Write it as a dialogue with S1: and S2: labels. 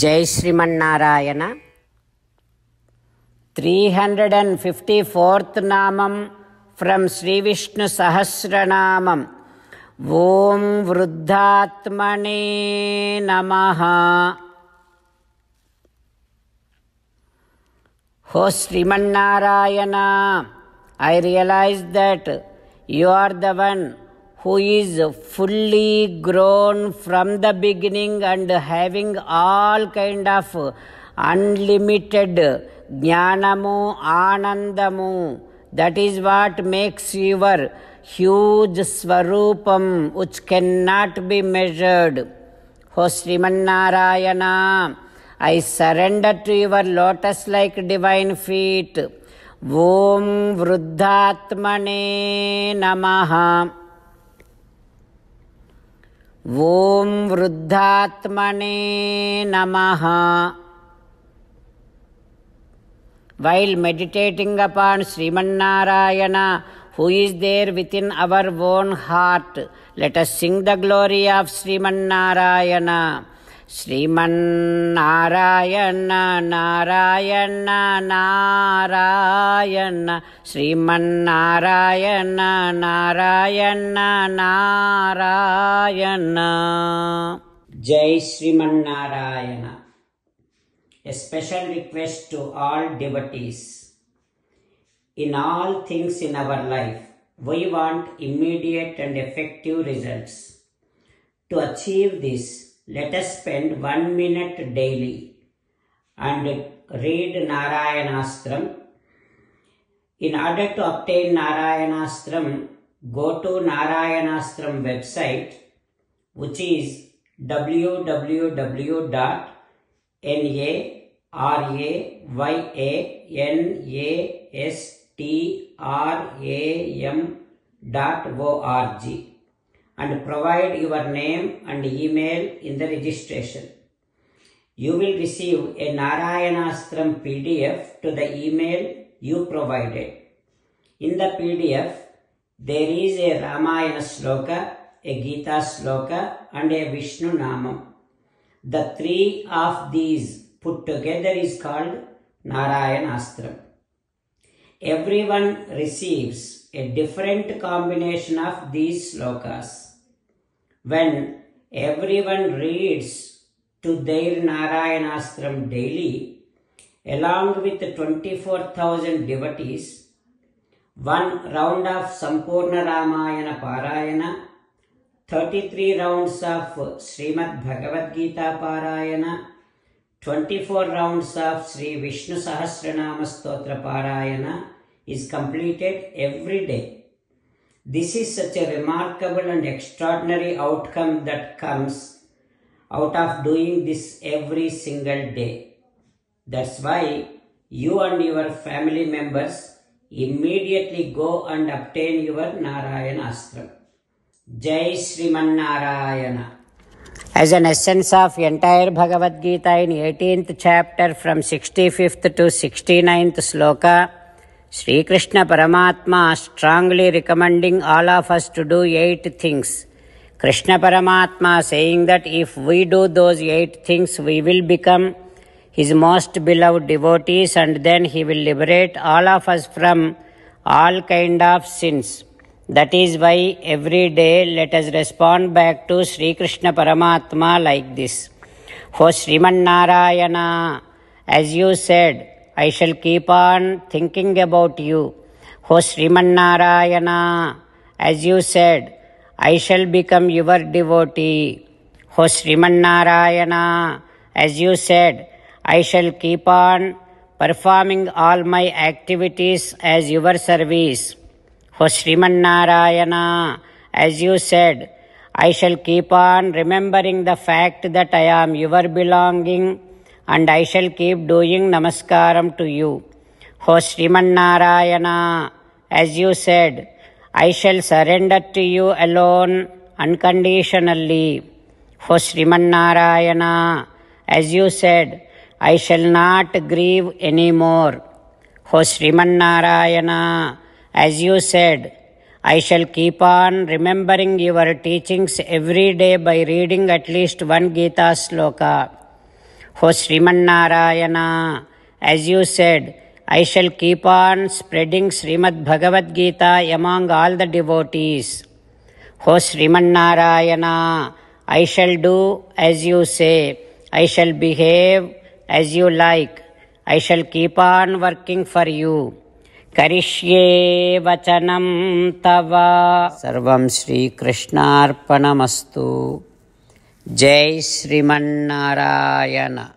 S1: జై శ్రీమన్నారాయణ. 354th నామం from Shri Vishnu Sahasranamam. ఓం వృద్ధాత్మనే నమః. ఓ Srimannarayana, I realize that you are the one who is fully grown from the beginning and having all kind of unlimited jnanamu, anandamu. That is what makes your huge swarupam which cannot be measured. O Srimannarayana, I surrender to your lotus-like divine feet. Om Vruddhatmane Namaha. Om Vruddhatmane Namaha. While meditating upon Srimannarayana, who is there within our own heart, let us sing the glory of Srimannarayana. Srimannarayana Narayana Narayana, Srimannarayana Narayana Narayana. Jai Srimannarayana. A special request to all devotees. In all things in our life, we want immediate and effective results. To achieve this, let us spend 1 minute daily and read Narayanastram. In order to obtain Narayanastram, go to Narayanastram website, which is www.narayanastram.org, and provide your name and email in the registration. You will receive a Narayanastram PDF to the email you provided. In the PDF, there is a Ramayana Sloka, a Gita Sloka, and a Vishnu Namam. The three of these put together is called Narayanastram. Everyone receives a different combination of these slokas. When everyone reads to their Narayanastram daily, along with 24,000 devotees, 1 round of Sampurna Ramayana Parayana, 33 rounds of Srimad Bhagavad Gita Parayana, 24 rounds of Sri Vishnu Sahasranama Stotra Parayana is completed every day. This is such a remarkable and extraordinary outcome that comes out of doing this every single day. That's why you and your family members immediately go and obtain your Narayanastram. Jai Srimannarayana. As an essence of entire Bhagavad Gita in 18th chapter from 65th to 69th sloka, Sri Krishna Paramatma strongly recommending all of us to do 8 things. Krishna Paramatma saying that if we do those 8 things, we will become his most beloved devotees, and then he will liberate all of us from all kind of sins. That is why every day let us respond back to Sri Krishna Paramatma like this. O Srimannarayana, as you said, I shall keep on thinking about you. O Srimannarayana, as you said, I shall become your devotee. O Srimannarayana, as you said, I shall keep on performing all my activities as your service. O Srimannarayana, as you said, I shall keep on remembering the fact that I am your belonging, and I shall keep doing namaskaram to you. O Srimannarayana, as you said, I shall surrender to you alone unconditionally. O Srimannarayana, as you said, I shall not grieve anymore. O Srimannarayana, as you said, I shall keep on remembering your teachings every day by reading at least one Gita sloka. O Srimannarayana, as you said, I shall keep on spreading Srimad Bhagavad Gita among all the devotees. O Srimannarayana, I shall do as you say. I shall behave as you like. I shall keep on working for you. Karishye vachanam tava. Sarvam Shri Krishnarpanamastu. Jai Srimannarayana.